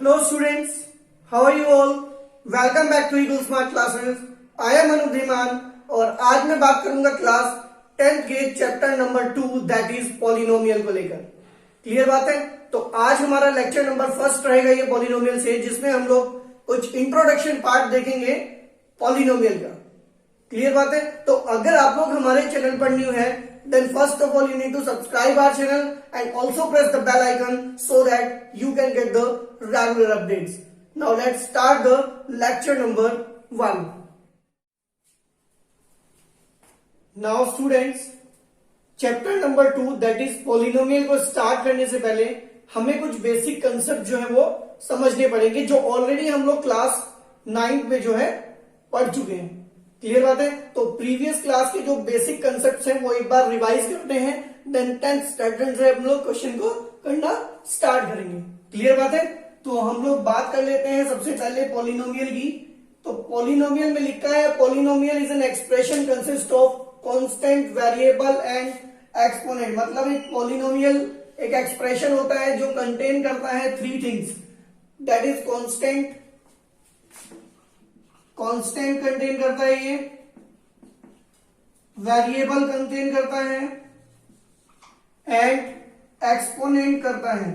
Hello students, how are you all? Welcome back to Eagle Smart Classes. I am Anup Dhiman और आज मैं बात करूंगा class 10th के chapter number 2 that is polynomial को लेकर। क्लियर बात है? तो आज हमारा लेक्चर नंबर फर्स्ट रहेगा ये पॉलिनोमियल से, जिसमें हम लोग कुछ इंट्रोडक्शन पार्ट देखेंगे पॉलिनोमियल का। क्लियर बात है? तो अगर आप लोग हमारे चैनल पर न्यू है then first of all you need to subscribe our channel and also press the bell icon so that you can get the regular updates. Now let's start the lecture number 1. Now students, chapter number 2 that is polynomial को start करने से पहले हमें कुछ basic concept जो है वो समझने पड़ेंगे, जो ऑलरेडी हम लोग क्लास 9 में जो है पढ़ चुके हैं। क्लियर बात है? तो प्रीवियस क्लास के जो बेसिक कंसेप्ट्स हैं वो एक बार रिवाइज करते हैं, देन 10th स्टैंडर्ड से हम लोग क्वेश्चन को करना स्टार्ट करेंगे। क्लियर बात है? तो हम लोग बात कर लेते हैं सबसे पहले पॉलिनोमियल की। तो पॉलिनोमियल में लिखा है polynomial is an expression consist of constant, variable and exponent. मतलब एक पॉलिनोमियल एक एक्सप्रेशन होता है जो कंटेन करता है 3 things, that is constant contain करता है, ये वेरिएबल कंटेन करता है एंड एक्सपोनेंट करता है।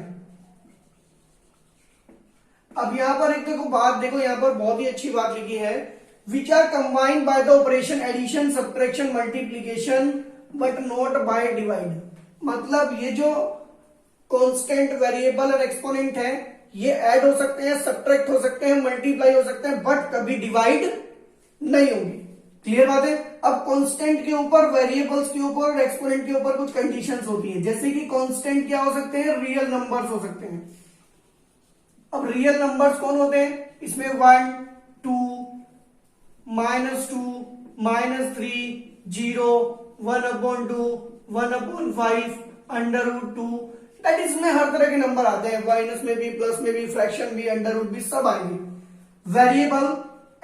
अब यहां पर एक देखो यहां पर बहुत ही अच्छी बात लिखी है, which are combined by the operation addition, subtraction, multiplication but not by divide. मतलब ये जो कांस्टेंट, वेरिएबल और एक्सपोनेंट है ये ऐड हो सकते हैं, सब्ट्रैक्ट हो सकते हैं, मल्टीप्लाई हो सकते हैं, बट कभी डिवाइड नहीं होंगे। क्लियर बात है? अब कांस्टेंट के ऊपर, वेरिएबल्स के ऊपर और एक्सपोनेंट के ऊपर कुछ कंडीशंस होती हैं, जैसे कि कांस्टेंट क्या हो सकते हैं, रियल नंबर्स हो सकते हैं। अब रियल नंबर्स कौन होते हैं? इसमें 1, 2, -2, -3, 0, 1/2, 1/5, √2। दैट इसमें हर तरह के नंबर आते हैं, माइनस में भी, प्लस में भी, फ्रैक्शन भी, अंडर भी, सब आएंगे। Variable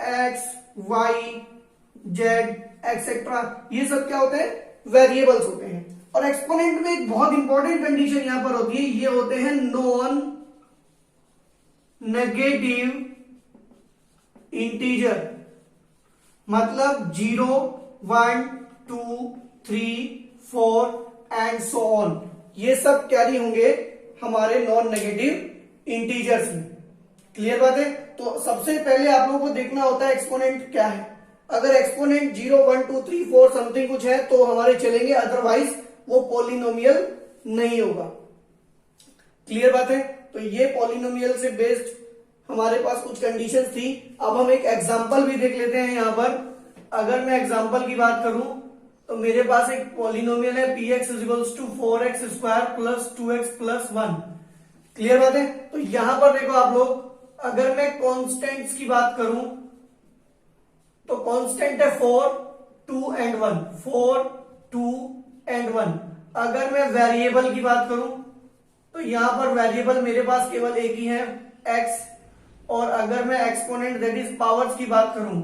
X, Y, Z etcetera, ये सब क्या होते हैं? वेरिएबल्स होते हैं। और एक्सपोनेंट में एक बहुत इंपॉर्टेंट कंडीशन यहां पर होती है, ये होते हैं नॉन नेगेटिव इंटीजर। मतलब 0, 1, 2, 3, 4 एंड सो ऑन, ये सब कैरी होंगे हमारे नॉन नेगेटिव इंटीजर्स में। क्लियर बात है? तो सबसे पहले आप लोगों को देखना होता है एक्सपोनेंट क्या है। अगर एक्सपोनेंट 0, 1, 2, 3, 4 समथिंग कुछ है तो हमारे चलेंगे, अदरवाइज वो पॉलिनोमियल नहीं होगा। क्लियर बात है? तो ये पॉलिनोमियल से बेस्ड हमारे पास कुछ कंडीशंस थी। अब हम एक एग्जांपल भी देख लेते हैं यहां पर। अगर मैं एग्जांपल की बात करूं तो मेरे पास एक पॉलिनोमियल है px = 4x² + 2x + 1। क्लियर बात है? तो यहां पर देखो आप लोग, अगर मैं कांस्टेंट्स की बात करूं तो कांस्टेंट है 4, 2 एंड 1, 4, 2 एंड 1। अगर मैं वेरिएबल की बात करूं तो यहां पर वेरिएबल मेरे पास केवल एक ही है, x। और अगर मैं एक्सपोनेंट दैट इज पावर्स की बात करूं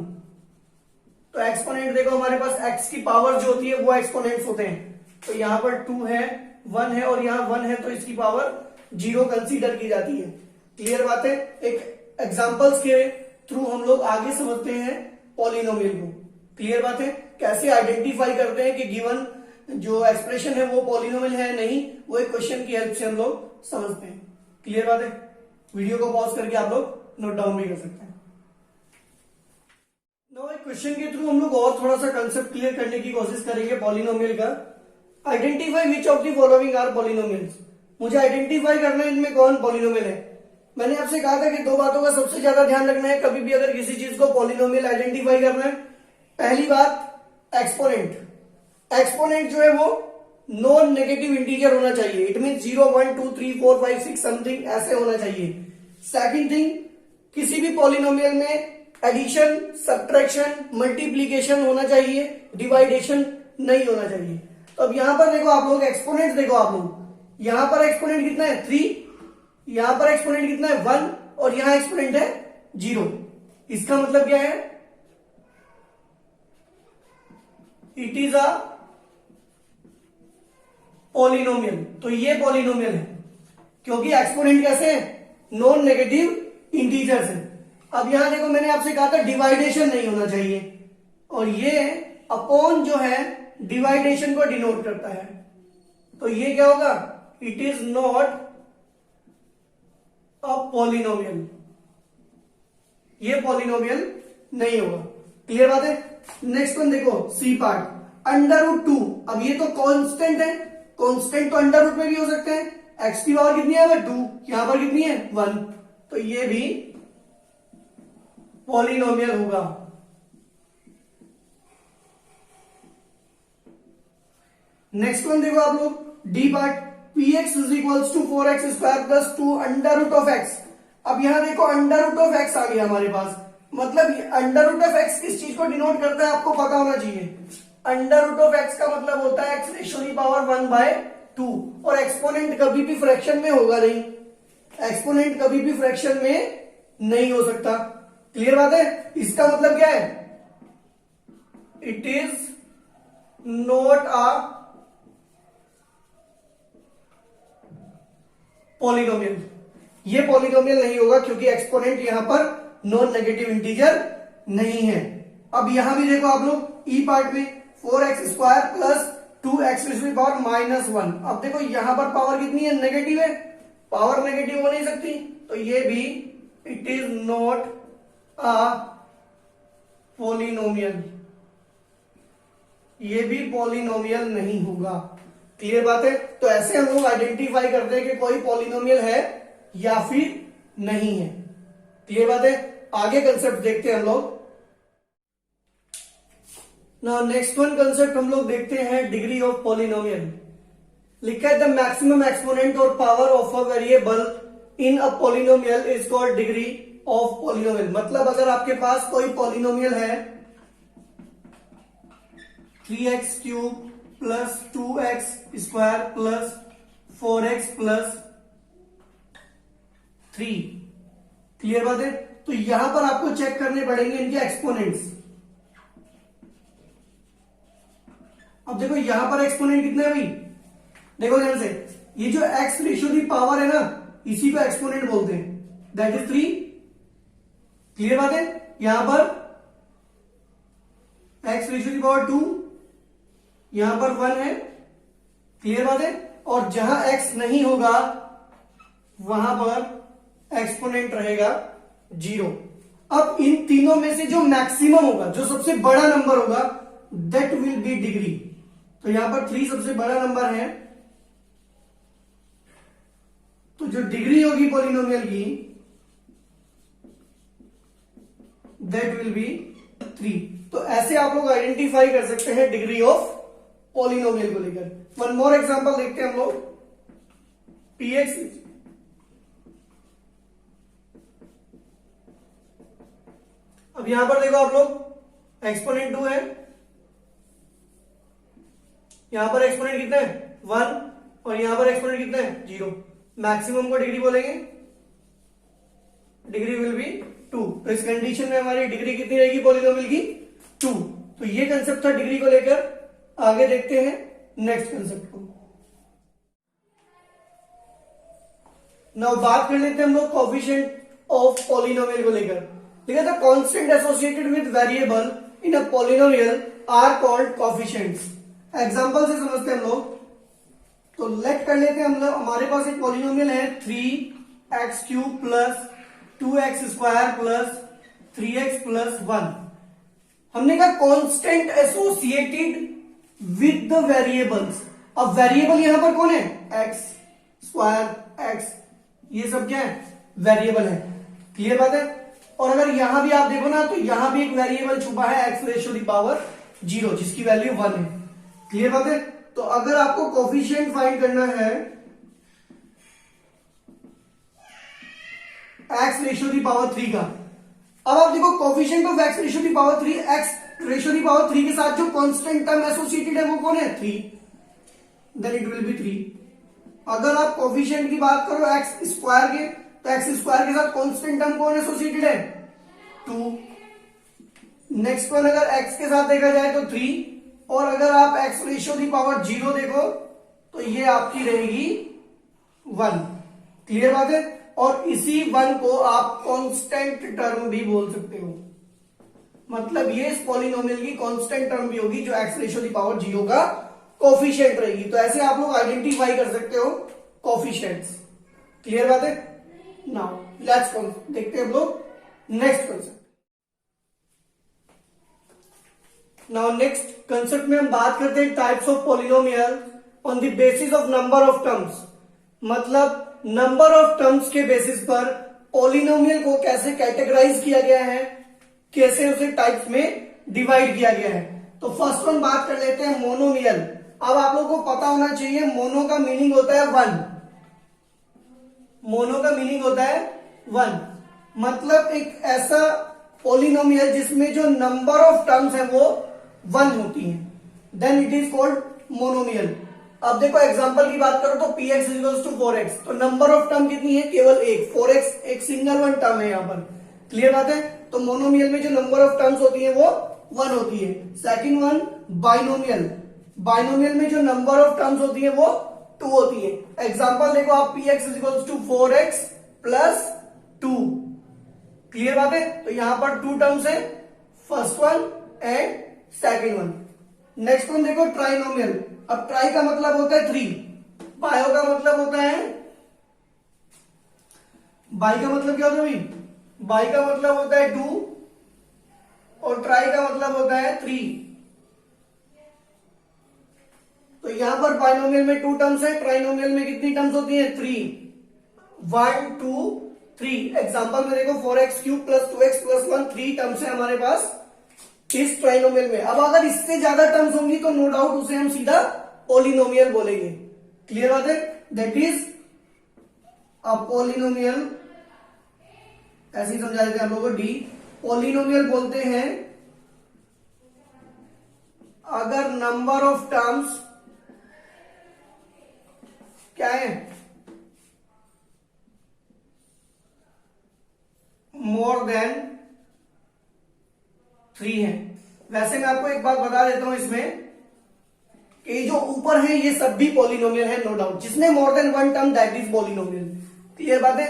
तो एक्सपोनेंट देखो हमारे पास x की पावर जो होती है वो एक्सपोनेंट्स होते हैं। तो यहां पर 2 है, 1 है और यहां 1 है, तो इसकी पावर 0 कंसीडर की जाती है। क्लियर बात है? एक एग्जांपल्स के थ्रू हम लोग आगे समझते हैं पॉलिनोमियल को। क्लियर बात है? कैसे आइडेंटिफाई करते हैं कि गिवन जो एक्सप्रेशन है वो पॉलिनोमियल है नहीं, वो एक क्वेश्चन की हेल्प से हम लोग समझते हैं। क्लियर बात है? वीडियो को पॉज करके आप लोग नोट डाउन भी कर सकते हैं। क्वेश्चन के थ्रू हम लोग और थोड़ा सा कंसेप्ट क्लियर करने की कोशिश करेंगे पॉलिनोमियल का। Identify which of the following are polynomials. मुझे आइडेंटिफाई करना है इनमें कौन पॉलिनोमियल है। मैंने आपसे कहा था कि 2 बातों का सबसे ज्यादा ध्यान रखना है कभी भी अगर किसी चीज को पॉलिनोमियल आइडेंटिफाई करना है। पहली बात एक्सपोनेंट। एक्सपोनेंट जो है वो नॉन नेगेटिव इंटीजर होना चाहिए। इट मीन 0, 1, 2, 3, 4, 5, 6 समथिंग ऐसे होना चाहिए। सेकंड थिंग, किसी भी पॉलिनोमियल में एडिशन, सब्ट्रैक्शन, मल्टीप्लीकेशन होना चाहिए, डिवाइडेशन नहीं होना चाहिए। तो अब यहां पर देखो आप लोग एक्सपोनेंट, देखो आप लोग यहां पर एक्सपोनेंट कितना है 3, यहां पर एक्सपोनेंट कितना है 1 और यहां एक्सपोनेंट है 0। इसका मतलब क्या है? It is a polynomial. तो ये पॉलिनोमियल है क्योंकि एक्सपोनेंट कैसे है? नॉन नेगेटिव इंटीजर्स है। अब यहां देखो मैंने आपसे कहा था डिवाइडेशन नहीं होना चाहिए, और ये अपॉन जो है डिवाइडेशन को डिनोट करता है, तो ये क्या होगा, it is not a polynomial, ये पॉलिनोमियल नहीं होगा। क्लियर बात है। नेक्स्ट वन देखो सी पार्ट, अंडर रूट 2। अब ये तो कांस्टेंट है, कांस्टेंट तो अंडर रूट में भी हो सकते हैं। एक्स की पावर कितनी है, 2, यहां पर कितनी है 1, तो ये भी पॉलिनोमियल होगा। नेक्स्ट वन देखो आप लोग D part, P X is equals to 4x square plus 2 under root of X. अब यहां देखो अंडर रूट ऑफ एक्स आ गया हमारे पास, मतलब अंडर रूट ऑफ एक्स किस चीज को डिनोट करता है आपको पता होना चाहिए। अंडर रूट ऑफ एक्स का मतलब होता है एक्स रेशो की पावर 1/2, और एक्सपोनेंट कभी भी फ्रैक्शन में होगा नहीं, एक्सपोनेंट कभी भी फ्रैक्शन में नहीं हो सकता। क्लियर बात है। इसका मतलब क्या है, it is not a polynomial, ये पॉलिनोमियल नहीं होगा क्योंकि एक्सपोनेंट यहां पर नॉन नेगेटिव इंटीजर नहीं है। अब यहां भी देखो आप लोग ई पार्ट में 4x स्क्वायर प्लस 2x की पावर -1। अब देखो यहां पर पावर कितनी है, नेगेटिव है, पावर नेगेटिव हो नहीं सकती, तो ये भी it is not a polynomial, ये भी पॉलिनोमियल नहीं होगा। क्लियर बात है। तो ऐसे हम लोग आइडेंटिफाई करते हैं कि कोई पॉलिनोमियल है या फिर नहीं है। क्लियर बात है। आगे कंसेप्ट देखते हैं हम लोग। नाउ नेक्स्ट वन कंसेप्ट हम लोग देखते हैं डिग्री ऑफ पॉलिनोमियल। लिखा है द मैक्सिमम एक्सपोनेंट और power of a variable in a polynomial is called degree of polynomial. मतलब अगर आपके पास कोई पॉलिनोमियल है 3x cube plus 2x square plus 4x plus 3। Clear बात है। तो यहां पर आपको चेक करने पड़ेंगे इनके एक्सपोनेंट्स। अब देखो यहां पर एक्सपोनेंट कितना है भाई, देखो ध्यान से, ये जो x रेशियो की पावर है ना, इसी को एक्सपोनेंट बोलते हैं, दैट इज 3। क्लियर बात है। यहां पर x रेशियो की पावर 2, यहां पर 1 है। क्लियर बात है। और जहां x नहीं होगा वहां पर एक्सपोनेंट रहेगा 0। अब इन तीनों में से जो मैक्सिमम होगा, जो सबसे बड़ा नंबर होगा, दैट विल बी डिग्री। तो यहां पर 3 सबसे बड़ा नंबर है, तो जो डिग्री होगी पॉलिनोमियल की दैट विल बी 3। तो ऐसे आप लोग आइडेंटिफाई कर सकते हैं डिग्री ऑफ पॉलिनोमियल को लेकर। वन मोर एग्जांपल देखते हैं हम लोग। px, अब यहां पर देखो आप लोग एक्सपोनेंट 2 है, यहां पर एक्सपोनेंट कितना है 1, और यहां पर एक्सपोनेंट कितना है 0। मैक्सिमम को डिग्री बोलेंगे, डिग्री विल बी 2। तो इस कंडीशन में हमारी डिग्री कितनी रहेगी पॉलिनोमियल की 2। तो ये कंसेप्ट था डिग्री को लेकर। आगे देखते हैं नेक्स्ट कंसेप्ट को। नाउ बात कर लेते हैं हम लोग कोएफिशिएंट ऑफ पॉलिनोमियल को लेकर। ठीक है, the constant associated with variable in a polynomial are called coefficients. Example से समझते हैं हम लोग। तो लेट कर लेते हैं हम लोग, हमारे पास एक पॉलिनोमियल है 3x cube plus 2x square plus 3x plus 1। हमने कहा constant associated with the variables. अब वेरिएबल यहां पर कौन है, x स्क्वायर, x, ये सब क्या है, वेरिएबल है। क्लियर बात है। और अगर यहां भी आप देखो ना, तो यहां भी एक वेरिएबल छुपा है x रेशियो की पावर 0, जिसकी वैल्यू 1 है। क्लियर बात है। तो अगर आपको कोएफिशिएंट फाइंड करना है x रेशियो की पावर 3 का, अब आप देखो कोएफिशिएंट ऑफ x रेशियो की पावर 3, x रेशियो की पावर 3 के साथ जो कांस्टेंट टर्म एसोसिएटेड है वो कौन है, 3, देन इट विल बी 3। अगर आप कोएफिशिएंट की बात करो x स्क्वायर के, तो x स्क्वायर के साथ कांस्टेंट टर्म कौन एसोसिएटेड है, 2। नेक्स्ट वन अगर x के साथ देखा जाए तो 3, और अगर आप x रेशियो की पावर 0 देखो तो ये आपकी रहेगी 1। क्लियर बात है। और इसी वन को आप कांस्टेंट टर्म भी बोल सकते हो। मतलब ये इस पॉलिनोमियल की कांस्टेंट टर्म भी होगी जो एक्स रेशियो दी पावर 0 का कोफिशिएंट रहेगी। तो ऐसे आप लोग आइडेंटिफाई कर सकते हो कोफिशिएंट्स। क्लियर बात है? नाउ लेट्स देखते हैं हम लोग next concept. Now next concept में हम बात करते हैं types of polynomial on the basis of number of terms. मतलब नंबर ऑफ टर्म्स के बेसिस पर पॉलिनोमियल को कैसे कैटेगराइज किया गया है, कैसे उसे टाइप्स में डिवाइड किया गया है। तो फर्स्ट वन बात कर लेते हैं मोनोमियल। अब आप लोगों को पता होना चाहिए मोनो का मीनिंग होता है वन। मोनो का मीनिंग होता है वन, मतलब एक ऐसा पॉलिनोमियल जिसमें जो नंबर ऑफ टर्म्स है वो वन होती है, then it is called monomial. अब देखो एग्जांपल की बात करो तो px इक्वल्स टू 4x, तो नंबर ऑफ टर्म कितनी है? केवल एक। 4x एक सिंगल वन टर्म है यहाँ पर। क्लियर बात है? तो मोनोमियल में जो नंबर ऑफ टर्म्स होती है वो वन होती है। Second one binomial. बाइनोमियल में जो नंबर ऑफ टर्म्स होती है वो टू होती है। एग्जांपल देखो आप px equals to 4x plus 2। Clear बात है? तो यहां पर टू टर्म्स है, first one and second one. Next one देखो ट्राइनोमियल। अब ट्राई का मतलब होता है 3, बायो का मतलब होता है, बाई का मतलब क्या होता है भाई? बाई का मतलब होता है 2 और ट्राई का मतलब होता है 3। तो यहां पर बाइनोमियल में टू टर्म्स है, ट्राइनोमियल में कितनी टर्म्स होती है? 3। 1 2 3। एग्जांपल में देखो 4x cube plus 2x plus 1, 3 terms है हमारे पास इस ट्राइनोमियल में। अब अगर इससे ज्यादा टर्म्स होंगी तो नो डाउट उसे हम सीधा पॉलिनोमियल बोलेंगे। क्लियर बात है? That is a polynomial. ऐसे ही समझा देते हैं हम लोग को डी। पॉलिनोमियल बोलते हैं अगर नंबर ऑफ टर्म्स क्या है? मोर देन 3 है। वैसे मैं आपको एक बात बता देता हूं इसमें कि जो ऊपर है ये सब भी पॉलिनोमियल है, नो डाउट। जिसमें more than one term that is polynomial. Clear बात है?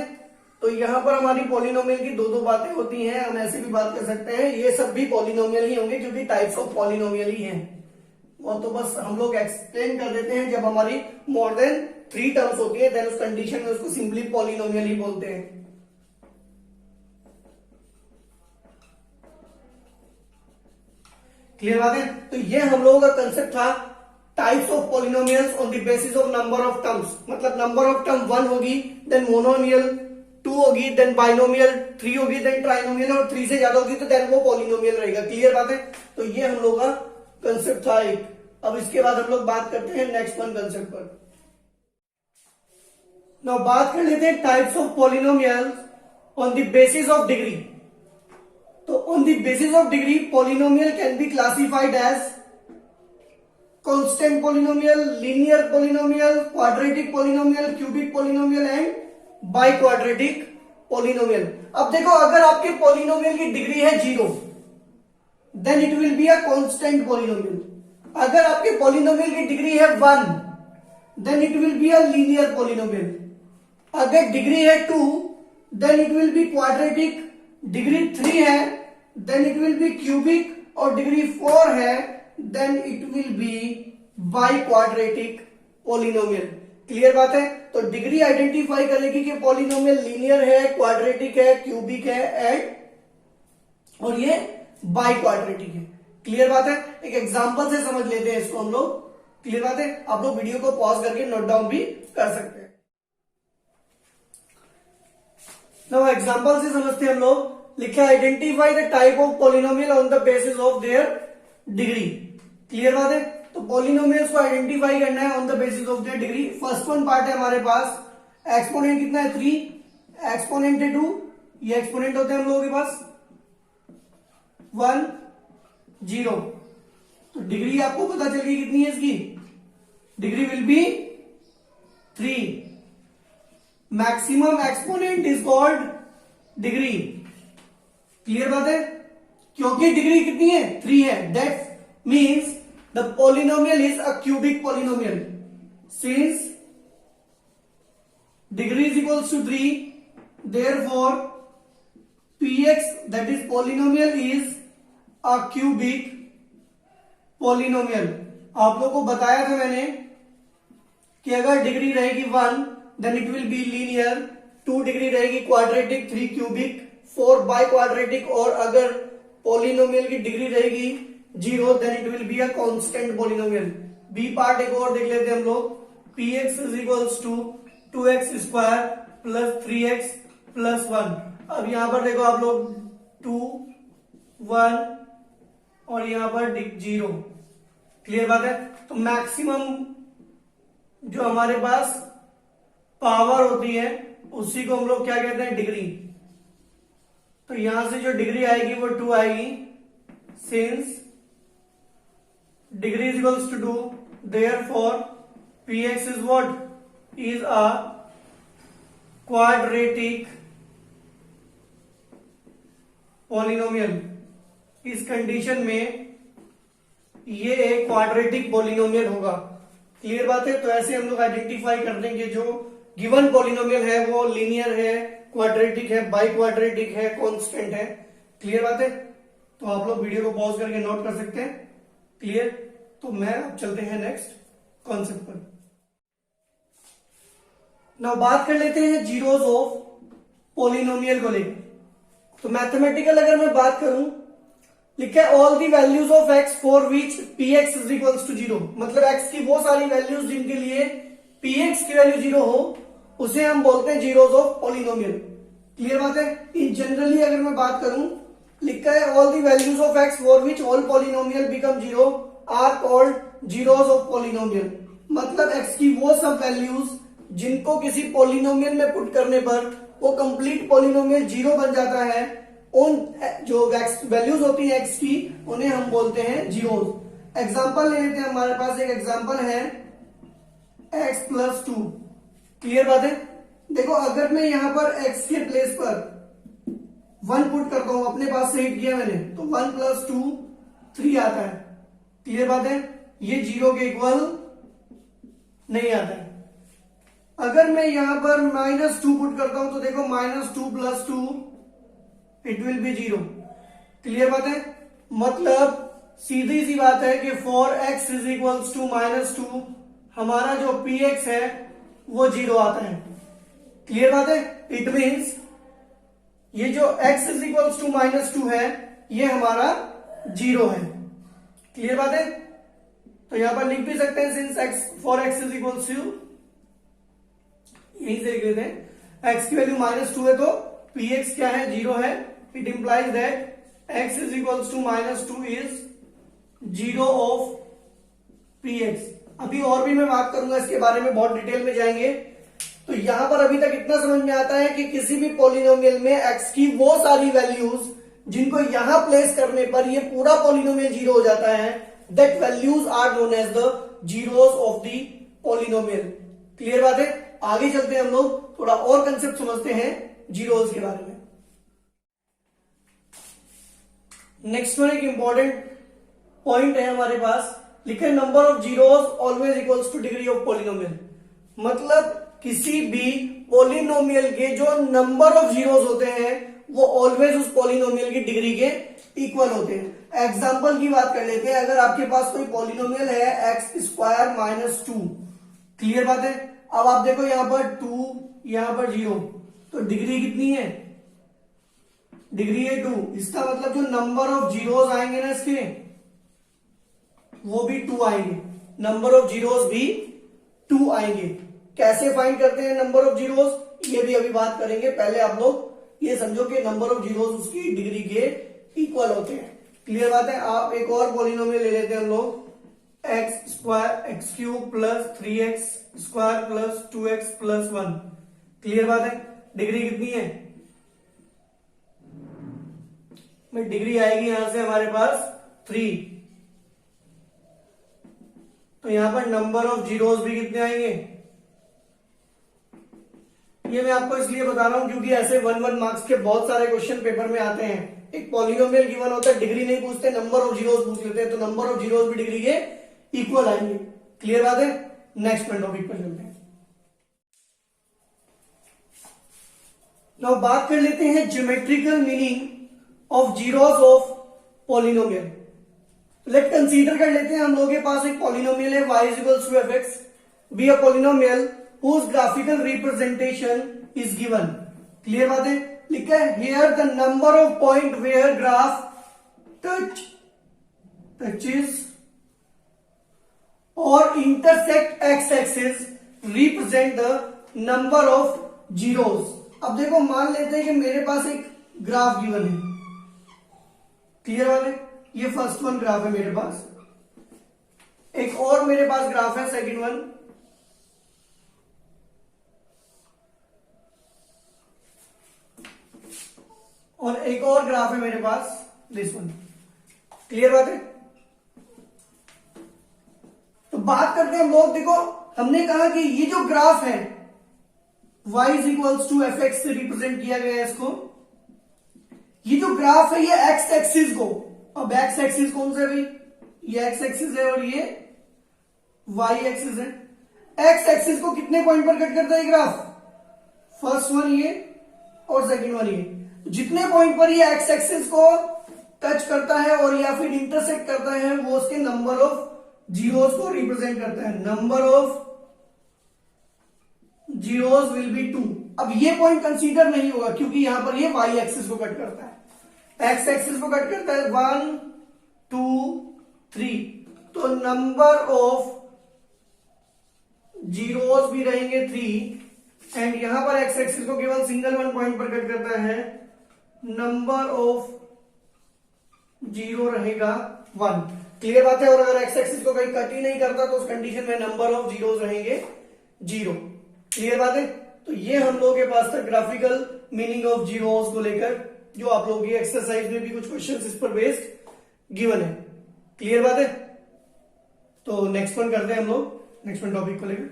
तो यहां पर हमारी पॉलिनोमियल की दो बातें होती हैं, हम ऐसे भी बात कर सकते हैं ये सब भी पॉलिनोमियल ही होंगे क्योंकि टाइप्स ऑफ पॉलिनोमियल ही हैं। वो तो बस हम लोग एक्सप्लेन कर देते हैं, जब हमारी मोर देन 3 टर्म्स होती है देन उस कंडीशन में उसको सिंपली पॉलिनोमियल ही बोलते हैं। क्लियर बात है? तो ये हम लोगों का कंसेप्ट था types of polynomials on the basis of number of terms. मतलब नंबर ऑफ टर्म 1 होगी, देन मोनोमियल 2 होगी, देन बाइनोमियल 3 होगी, देन ट्राइनोमियल, और 3 से ज्यादा होगी तो देन वो पॉलिनोमियल रहेगा। क्लियर बात है? तो ये हम लोग का कंसेप्ट था एक। अब इसके बाद हम लोग बात करते हैं नेक्स्ट वन कंसेप्ट पर। नाउ बात कर लेते हैं types of polynomials on the basis of degree. तो on the basis of degree polynomial can be classified as constant polynomial, linear polynomial, quadratic polynomial, cubic polynomial and bi quadratic polynomial. अब देखो अगर आपके polynomial की degree है 0 then it will be a constant polynomial. अगर आपके polynomial की degree है 1 then it will be a linear polynomial. अगर डिग्री है 2 then it will be quadratic, degree 3 है then it will be cubic, और डिग्री 4 है then it will be by quadratic polynomial. Clear बात है? तो डिग्री आइडेंटिफाई करेगी कि पॉलिनोमियल लीनियर है, क्वाड्रेटिक है, क्यूबिक है एंड और ये बाई क्वाड्रेटिक है। क्लियर बात है? एक एग्जांपल से समझ लेते हैं इसको हम लोग। क्लियर बात है? आप लोग वीडियो को पॉज करके नोट डाउन भी कर सकते हैं। नाउ एग्जांपल से समझते हैं हम लोग। लिखा identify the type of polynomial on the basis of their degree. Clear बात है? तो पॉलिनोमियल्स को आइडेंटिफाई करना है on the basis of their degree. First one part है हमारे पास, एक्सपोनेंट कितना है 3, एक्सपोनेंट है 2, ये एक्सपोनेंट होते हैं हम लोगों के पास 1 0। तो डिग्री आपको पता चलेगी कितनी है इसकी? Degree will be 3। Maximum exponent is called degree. Clear बात है? क्योंकि डिग्री कितनी है? 3 है। That means the polynomial is a cubic polynomial. Since degree is equals to 3 therefore px that is polynomial is a cubic polynomial. आप लोगों को बताया था मैंने कि अगर डिग्री रहेगी 1 then it will be linear, 2 degree रहेगी क्वाड्रेटिक, 3 क्यूबिक, 4 बाई क्वाड्रेटिक, और अगर पॉलिनोमियल की डिग्री रहेगी 0 then it will be a constant polynomial. B part एक और देख लेते हैं हम लोग। px is equals to 2x square plus 3x plus 1। अब यहां पर देखो आप लोग 2 1 और यहां पर 0। क्लियर बात है। तो मैक्सिमम जो हमारे पास पावर होती है उसी को हम लोग क्या कहते हैं, डिग्री। तो यहां से जो डिग्री आएगी वो 2 आएगी, since degree is equals to 2 therefore px is what is a quadratic polynomial. इस कंडीशन में ये एक क्वाड्रेटिक पॉलिनोमियल होगा। क्लियर बात है। तो ऐसे हम लोग आइडेंटिफाई कर देंगे जो गिवन पॉलिनोमियल है वो लीनियर है, क्वाड्रेटिक है, बाई क्वाड्रेटिक है, कांस्टेंट है। क्लियर बात है। तो आप लोग वीडियो को पॉज करके नोट कर सकते हैं। क्लियर। तो मैं अब चलते हैं नेक्स्ट कॉन्सेप्ट पर। नाउ बात कर लेते हैं जीरोस ऑफ पॉलिनोमियल को लेकर। तो मैथमेटिकल अगर मैं बात करूं, लिखा है all the values of X for which px is equals to 0। मतलब x की वो सारी वैल्यूज जिनके लिए px की वैल्यू 0 हो उसे हम बोलते हैं जीरोस ऑफ पॉलिनोमियल। क्लियर बात है। इन जनरली अगर मैं बात करूं, लिखा है all the values of X for which all polynomial become 0 are called zeros of polynomial. मतलब x की वो सब वैल्यूज जिनको किसी पॉलिनोमियल में पुट करने पर वो कंप्लीट पॉलिनोमियल 0 बन जाता है, उन जो वैल्यूज होती है x की उन्हें हम बोलते हैं जीरोस। एग्जांपल ले लेते हैं। हमारे पास एक एग्जांपल है x प्लस 2। क्लियर बात है। देखो अगर मैं यहां पर x के प्लेस पर 1 पुट करता हूं, अपने पास से हिट किया मैंने, तो 1 प्लस 2 3 आता है। क्लियर बात है। ये 0 के इक्वल नहीं आता है। अगर मैं यहां पर -2 पुट करता हूं तो देखो -2 plus 2 it will be 0। Clear बात है। मतलब सीधी सी बात है कि for x is equals to -2 हमारा जो px है वो 0 आता है। क्लियर बात है। इट मीन्स ये जो x इज इक्वल्स टू -2 है ये हमारा 0 है। क्लियर बात है। तो यहां पर लिख भी सकते हैं since x for x is equals to, यहीं से लिख लेते हैं, x की वैल्यू -2 है तो px क्या है, 0 है। It implies that x is equals to -2 is 0 of px। अभी और भी मैं बात करूंगा इसके बारे में, बहुत डिटेल में जाएंगे। तो यहां पर अभी तक इतना समझ में आता है कि किसी भी पॉलिनोमियल में x की वो सारी वैल्यूज जिनको यहां प्लेस करने पर ये पूरा पॉलिनोमियल 0 हो जाता है, that values are known as the zeros of the polynomial. Clear बात है। आगे चलते हैं हम लोग, थोड़ा और कंसेप्ट समझते हैं जीरोस के बारे में। नेक्स्ट में एक इंपॉर्टेंट पॉइंट है हमारे पास, लिखा है number of zeros always equals two degree of polynomial. मतलब किसी भी पॉलिनोमियल के जो नंबर ऑफ जीरोस होते हैं वो ऑलवेज उस पॉलिनोमियल की डिग्री के इक्वल होते हैं। एग्जांपल की बात कर लेते हैं। अगर आपके पास कोई पॉलिनोमियल है एक्स स्क्वायर -2। क्लियर बात है। अब आप देखो यहां पर 2, यहां पर 0, तो डिग्री कितनी है, डिग्री है 2। इसका मतलब जो नंबर ऑफ जीरोस आएंगे ना इसके वो भी 2 आएंगे, नंबर ऑफ जीरोस भी 2 आएंगे। कैसे फाइंड करते हैं नंबर ऑफ जीरोस, ये भी अभी बात करेंगे। पहले आप लोग ये समझो कि नंबर ऑफ जीरोस उसकी डिग्री के इक्वल होते हैं। क्लियर बात है। आप एक और पॉलिनोमियल ले लेते हैं हम लोग, x square x cube plus 3x square plus 2x plus 1। Clear बात है। डिग्री कितनी है, में डिग्री आएगी यहां से हमारे पास 3। तो यहां पर नंबर ऑफ जीरोस भी कितने आएंगे, ये मैं आपको इसलिए बता रहा हूं क्योंकि ऐसे 1 मार्क्स के बहुत सारे क्वेश्चन पेपर में आते हैं। एक पॉलिनोमियल गिवन होता है, डिग्री नहीं पूछते, नंबर ऑफ जीरोस पूछ लेते हैं, तो नंबर ऑफ जीरोस भी डिग्री के इक्वल आएंगे। क्लियर बात है। नेक्स्ट टॉपिक पर चलते हैं। नाउ बात कर लेते हैं geometrical meaning of zeros of polynomial. Late consider कर लेते हैं हम लोगों के पास एक पॉलिनोमियल है y is equals to F x, be a polynomial whose graphical representation is given. Clear बात है? लिखा है here the number of point where graph touches और intersect x axis represent the number of zeros. अब देखो मान लेते हैं कि मेरे पास एक ग्राफ गिवन है। क्लियर वाले? ये फर्स्ट वन ग्राफ है मेरे पास, एक और मेरे पास ग्राफ है सेकंड वन, और एक और ग्राफ है मेरे पास दिस वन। क्लियर बात है? तो बात करते हैं हम लोग, देखो हमने कहा कि ये जो ग्राफ है y is equals to F X से रिप्रेजेंट किया गया है इसको। ये जो ग्राफ है ये एक्स एक्सिस को, अब एक्स एक्सिस कौन सा है भाई? ये एक्स एक्सिस है और ये वाई एक्सिस है। एक्स एक्सिस को कितने पॉइंट पर कट करता है ग्राफ? फर्स्ट वन ये और सेकंड वन ये। जितने पॉइंट पर ये एक्स एक्सिस को टच करता है और या फिर इंटरसेक्ट करता है वो उसके नंबर ऑफ जीरोस को रिप्रेजेंट करता है। Number of zeros will be 2। अब ये पॉइंट कंसीडर नहीं होगा क्योंकि यहां पर ये वाई एक्सिस को कट करता है, एक्स एक्सिस को कट करता है 1 2 3। तो नंबर ऑफ जीरोस भी रहेंगे 3 एंड यहां पर एक्स एक्सिस को केवल सिंगल वन पॉइंट पर कट करता है, नंबर ऑफ जीरो रहेगा 1। क्लियर बात है? और अगर एक्स एक्सिस को कहीं कट ही नहीं करता तो उस कंडीशन में नंबर ऑफ जीरोस रहेंगे 0। क्लियर बात है? तो ये हम लोगों के पास था ग्राफिकल मीनिंग ऑफ जीरोस को लेकर, जो आप लोगों की एक्सरसाइज में भी कुछ क्वेश्चंस इस पर बेस्ड गिवन है। क्लियर बात है? तो नेक्स्ट वन करते हैं हम लोग, नेक्स्ट वन टॉपिक को लेकर।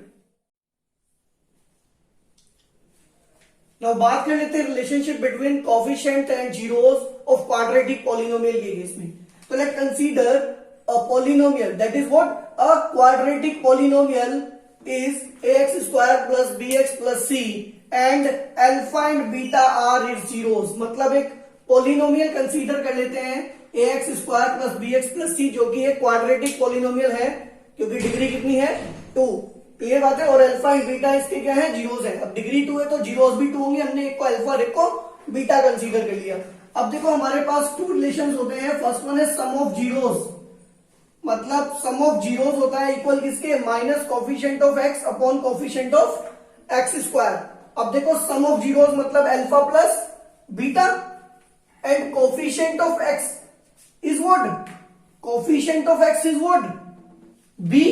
नाउ बात कर लेते हैं relationship between coefficient and zeros of quadratic polynomial के केस में। तो late consider a polynomial that is what a quadratic polynomial is ax square plus bx plus c and alpha and beta are its zeros। मतलब एक polynomial consider कर लेते हैं ax square plus bx plus c जो कि एक quadratic polynomial है क्योंकि डिग्री कितनी है 2। क्लियर बात है? और अल्फा एंड बीटा इसके क्या है? जीरोस है। अब डिग्री 2 है तो जीरोस भी 2 होंगे। हमने एक को अल्फा और एक को बीटा कंसीडर कर लिया। अब देखो हमारे पास 2 रिलेशंस होते हैं। फर्स्ट वन है सम ऑफ जीरोस, मतलब सम ऑफ जीरोस होता है इक्वल किसके? Minus coefficient of x upon coefficient of x square. अब देखो सम ऑफ जीरोस मतलब alpha plus beta and coefficient of x is what? Coefficient of x is what? B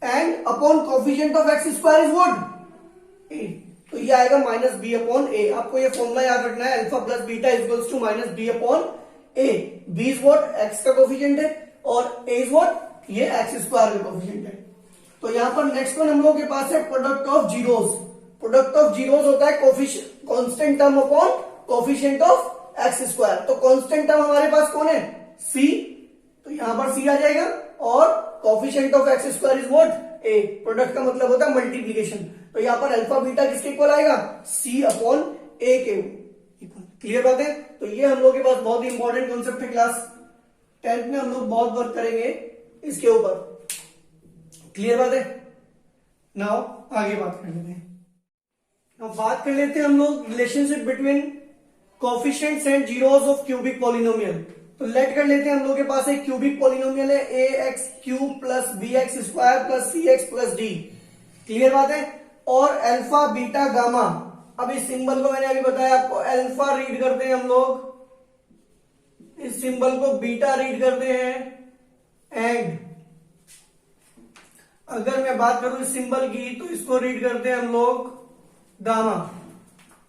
and upon coefficient of x square is what? A. तो ये आएगा minus B upon ए। आपको ये formula याद रखना है, alpha plus beta equals to minus B upon A. B is what? X का coefficient है और a इज व्हाट? ये एक्स स्क्वायर का कोफिशिएंट है। तो यहां पर नेक्स्ट वन हम लोग के पास है product of zeros. Product of zeros होता है constant term upon coefficient of x square. तो कांस्टेंट टर्म हमारे पास कौन है? c। तो यहां पर c आ जाएगा और coefficient of x square is what? a। Product का मतलब होता है मल्टीप्लीकेशन। तो यहां पर अल्फा बीटा किसके इक्वल आएगा? c अपॉन a के इक्वल। क्लियर बात है? तो ये हम लोग के पास बहुत ही इंपॉर्टेंट कॉन्सेप्ट है, क्लास 10th में हम लोग बहुत वर्क करेंगे इसके ऊपर। क्लियर बात है? नाउ आगे बात कर लेते हैं। नाउ बात कर लेते हैं हम लोग relationship between coefficients and zeros of cubic polynomial. तो लेट कर लेते हैं हम लोग के पास एक क्यूबिक पॉलिनोमियल है a x cube plus b x square plus c x plus d. Clear बात है? और अल्फा बीटा गामा। अब इस सिंबल को मैंने अभी बताया आपको, अल्फा रीड करते हैं हम लोग, इस सिंबल को बीटा रीड करते हैं एंड अगर मैं बात करूं इस सिंबल की तो इसको रीड करते हैं हम लोग गामा।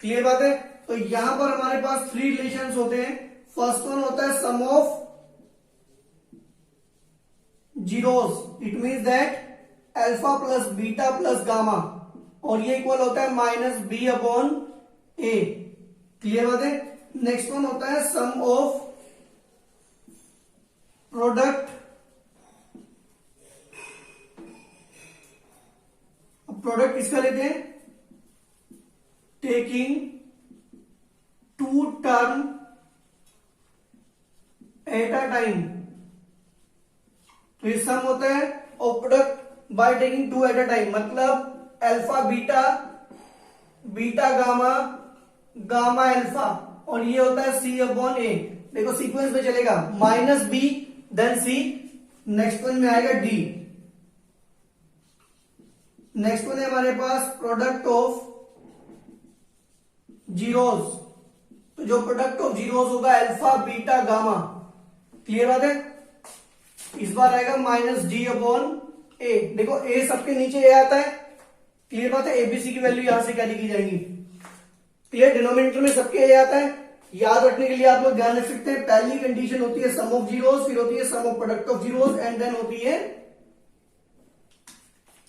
क्लियर बात है? तो यहां पर हमारे पास 3 रिलेशंस होते हैं। फर्स्ट वन होता है sum of zeros, it means that alpha plus beta plus gamma, और ये इक्वल होता है minus B upon a. Clear बात है? नेक्स्ट वन होता है सम ऑफ प्रोडक्ट, अब प्रोडक्ट किसका लेते हैं? Taking 2 term at a time, तो ये सम होता है और product by taking 2 at a time, मतलब alpha beta, beta gamma, gamma alpha, और ये होता है सी अपॉन ए। देखो सीक्वेंस में चलेगा, माइनस बी देन सी, नेक्स्ट वन में आएगा डी, नेक्स्ट वन है हमारे पास प्रोडक्ट ऑफ जीरोस, तो जो प्रोडक्ट ऑफ जीरोस होगा अल्फा बीटा गामा, क्लियर बात है। इस बार आएगा माइनस डी अपॉन ए, देखो ए सबके नीचे ए आता है, क्लियर बात है, एबीसी की वैल्यू यहां से कैरी की जाएगी, क्लियर। डिनोमिनेटर में सबके ए आता है, याद रखने के लिए आप लोग ध्यान रख सकते हैं, पहली कंडीशन होती है सम ऑफ जीरोस, फिर होती है sum of product of zeros, and then होती है,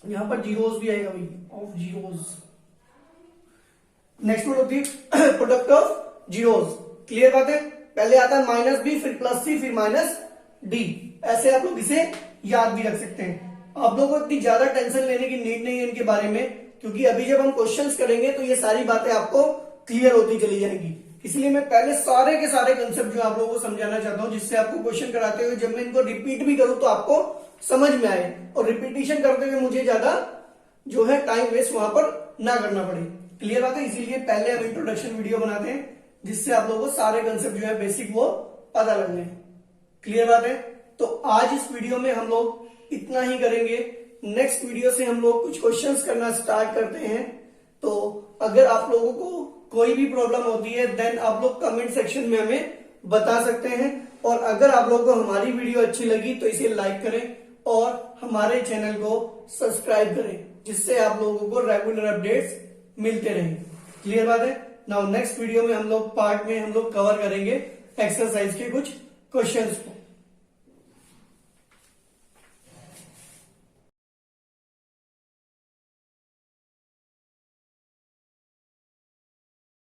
यहां पर जीरोस भी आएगा भाई, ऑफ जीरोस, नेक्स्ट वन होती है प्रोडक्ट ऑफ जीरोस, क्लियर बात है। पहले आता है माइनस बी, फिर प्लस सी, फिर माइनस डी, ऐसे आप लोग इसे याद भी रख सकते हैं। आप लोगों को इतनी ज्यादा टेंशन लेने की नीड नहीं है इनके बारे में, क्योंकि अभी जब हम क्वेश्चंस करेंगे तो ये सारी बातें आपको क्लियर होती चली जाएंगी। इसलिए मैं पहले सारे के सारे कंसेप्ट जो आप लोगों को समझाना चाहता हूं, जिससे आपको क्वेश्चन कराते हुए जब मैं इनको रिपीट भी करूं तो आपको समझ में आए, और रिपीटिशन करते हुए मुझे ज्यादा जो है टाइम वेस्ट वहां पर ना करना पड़े, क्लियर बात है। इसीलिए पहले हम इंट्रोडक्शन वीडियो बनाते हैं, जिससे आप लोगों को सारे कंसेप्ट जो है बेसिक वो पता लग जाए, क्लियर बात है। तो आज इस वीडियो में हम लोग इतना ही करेंगे, नेक्स्ट वीडियो से हम लोग कुछ क्वेश्चंस करना स्टार्ट करते हैं। तो अगर आप लोगों को कोई भी प्रॉब्लम होती है देन आप लोग कमेंट सेक्शन में हमें बता सकते हैं, और अगर आप लोगों को हमारी वीडियो अच्छी लगी तो इसे लाइक करें और हमारे चैनल को सब्सक्राइब करें, जिससे आप लोगों को रेगुलर अपडेट्स मिलते रहें, क्लियर बात है। नाउ नेक्स्ट वीडियो में हम लोग पार्ट में हम लोग कवर करेंगे एक्सरसाइज के कुछ क्वेश्चंस को।